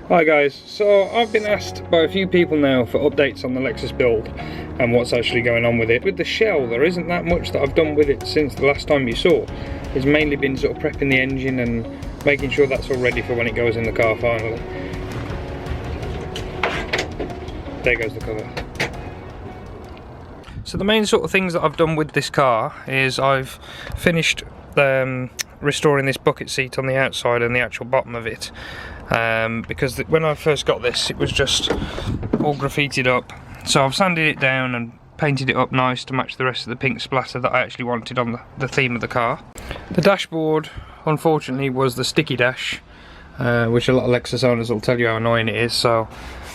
Hi guys, so I've been asked by a few people now for updates on the Lexus build and what's actually going on with it. With the shell, there isn't that much that I've done with it since the last time you saw. It's mainly been sort of prepping the engine and making sure that's all ready for when it goes in the car finally. There goes the cover. So the main sort of things that I've done with this car is I've finished restoring this bucket seat on the outside and the actual bottom of it, because when I first got this it was just all graffitied up, so I've sanded it down and painted it up nice to match the rest of the pink splatter that I actually wanted on the theme of the car. The dashboard unfortunately was the sticky dash, which a lot of Lexus owners will tell you how annoying it is, so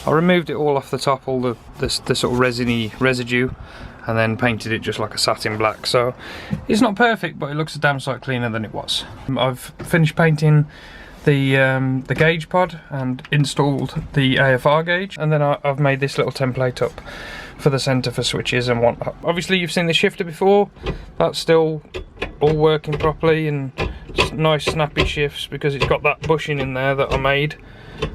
I removed it all off the top, all the sort of resiny residue, and then painted it just like a satin black. So it's not perfect, but it looks a damn sight cleaner than it was. I've finished painting the gauge pod and installed the AFR gauge, and then I've made this little template up for the centre for switches and whatnot. Obviously you've seen the shifter before, that's still all working properly and nice snappy shifts because it's got that bushing in there that I made.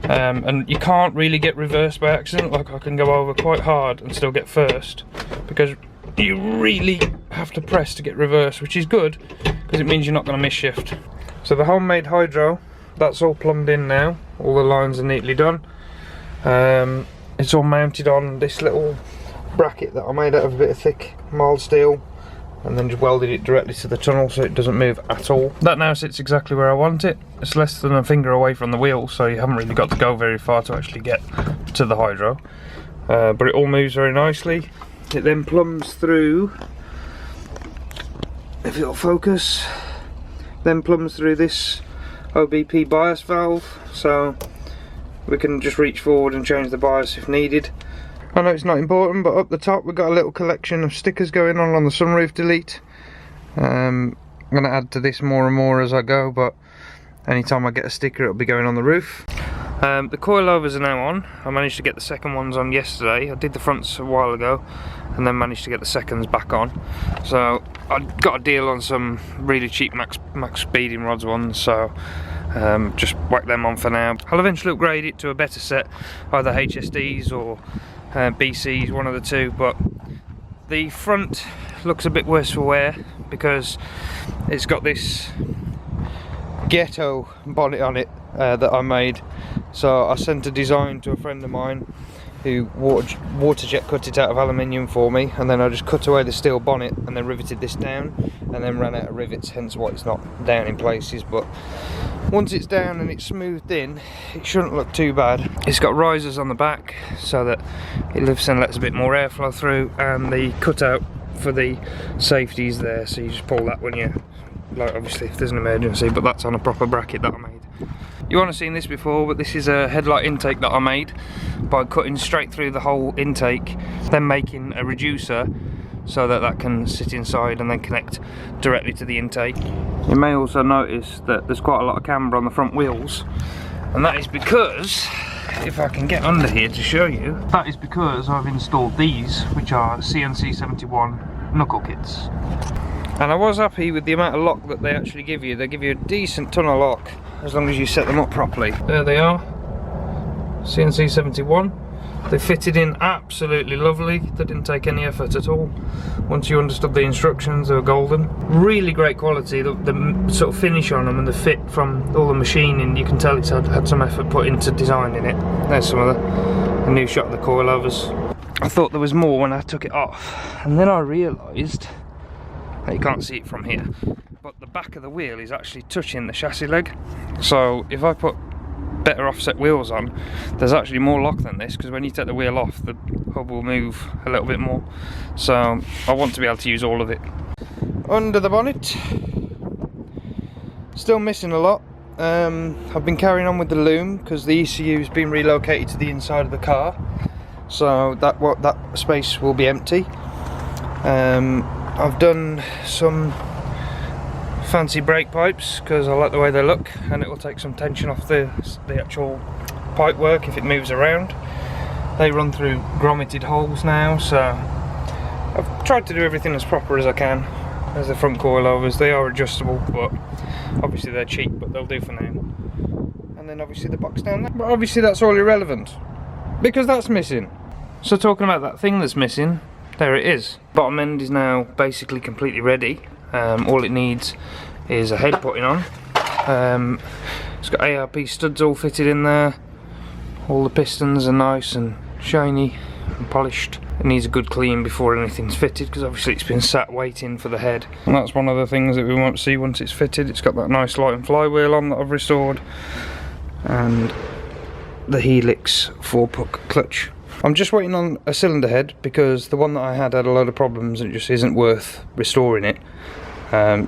And you can't really get reverse by accident. Like, I can go over quite hard and still get first, because you really have to press to get reverse, which is good because it means you're not going to miss shift. So the homemade hydro, that's all plumbed in now, all the lines are neatly done. It's all mounted on this little bracket that I made out of a bit of thick mild steel, and then just welded it directly to the tunnel so it doesn't move at all. That now sits exactly where I want it. It's less than a finger away from the wheel, so you haven't really got to go very far to actually get to the hydro. But it all moves very nicely. It then plumbs through, if it'll focus, then plumbs through this OBP bias valve, so we can just reach forward and change the bias if needed. I know it's not important, but up the top we've got a little collection of stickers going on the sunroof delete. I'm going to add to this more and more as I go, but anytime I get a sticker it'll be going on the roof. The coilovers are now on. I managed to get the second ones on yesterday. I did the fronts a while ago and then managed to get the seconds back on. So I got a deal on some really cheap max speeding rods ones, so just whack them on for now. I'll eventually upgrade it to a better set, either HSDs or BCs, one of the two, but the front looks a bit worse for wear because it's got this ghetto bonnet on it that I made. So I sent a design to a friend of mine who water jet cut it out of aluminium for me, and then I just cut away the steel bonnet and then riveted this down and then ran out of rivets, hence why it's not down in places. But once it's down and it's smoothed in, it shouldn't look too bad. It's got risers on the back so that it lifts and lets a bit more airflow through, and the cutout for the safety's there, so you just pull that when you, like, obviously if there's an emergency, but that's on a proper bracket that I made. You won't have seen this before, but this is a headlight intake that I made by cutting straight through the whole intake, then making a reducer so that can sit inside and then connect directly to the intake. You may also notice that there's quite a lot of camber on the front wheels, and that is because, if I can get under here to show you, that is because I've installed these, which are CNC 71 knuckle kits. And I was happy with the amount of lock that they actually give you. They give you a decent ton of lock as long as you set them up properly. There they are, CNC 71. They fitted in absolutely lovely. They didn't take any effort at all. Once you understood the instructions, they were golden. Really great quality. The sort of finish on them and the fit from all the machining, you can tell it's had some effort put into designing it. There's some of the new shot of the coilovers. I thought there was more when I took it off, and then I realised, you can't see it from here, but the back of the wheel is actually touching the chassis leg. So if I put better offset wheels on, there's actually more lock than this, because when you take the wheel off, the hub will move a little bit more. So I want to be able to use all of it. Under the bonnet, still missing a lot. I've been carrying on with the loom because the ECU has been relocated to the inside of the car, so that space will be empty. I've done some fancy brake pipes because I like the way they look, and it will take some tension off the actual pipe work if it moves around. They run through grommeted holes now, so I've tried to do everything as proper as I can. There's the front coilovers. They are adjustable, but obviously they're cheap, but they'll do for now. And and then obviously the box down there. But obviously that's all irrelevant, because that's missing. So talking about that thing that's missing, there it is. Bottom end is now basically completely ready. All it needs is a head putting on. It's got ARP studs all fitted in there. All the pistons are nice and shiny and polished. It needs a good clean before anything's fitted, because obviously it's been sat waiting for the head. And that's one of the things that we won't see once it's fitted. It's got that nice light and flywheel on that I've restored, and the Helix 4-puck clutch. I'm just waiting on a cylinder head, because the one that I had a load of problems and it just isn't worth restoring it.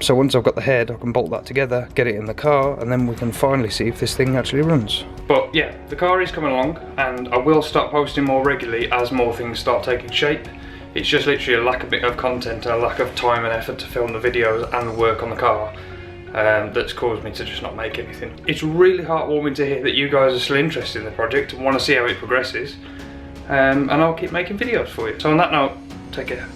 So once I've got the head, I can bolt that together, get it in the car, and then we can finally see if this thing actually runs. But yeah, the car is coming along, and I will start posting more regularly as more things start taking shape. It's just literally a lack of content, a lack of time and effort to film the videos and work on the car that's caused me to just not make anything. It's really heartwarming to hear that you guys are still interested in the project and want to see how it progresses, and I'll keep making videos for you. So on that note, take care.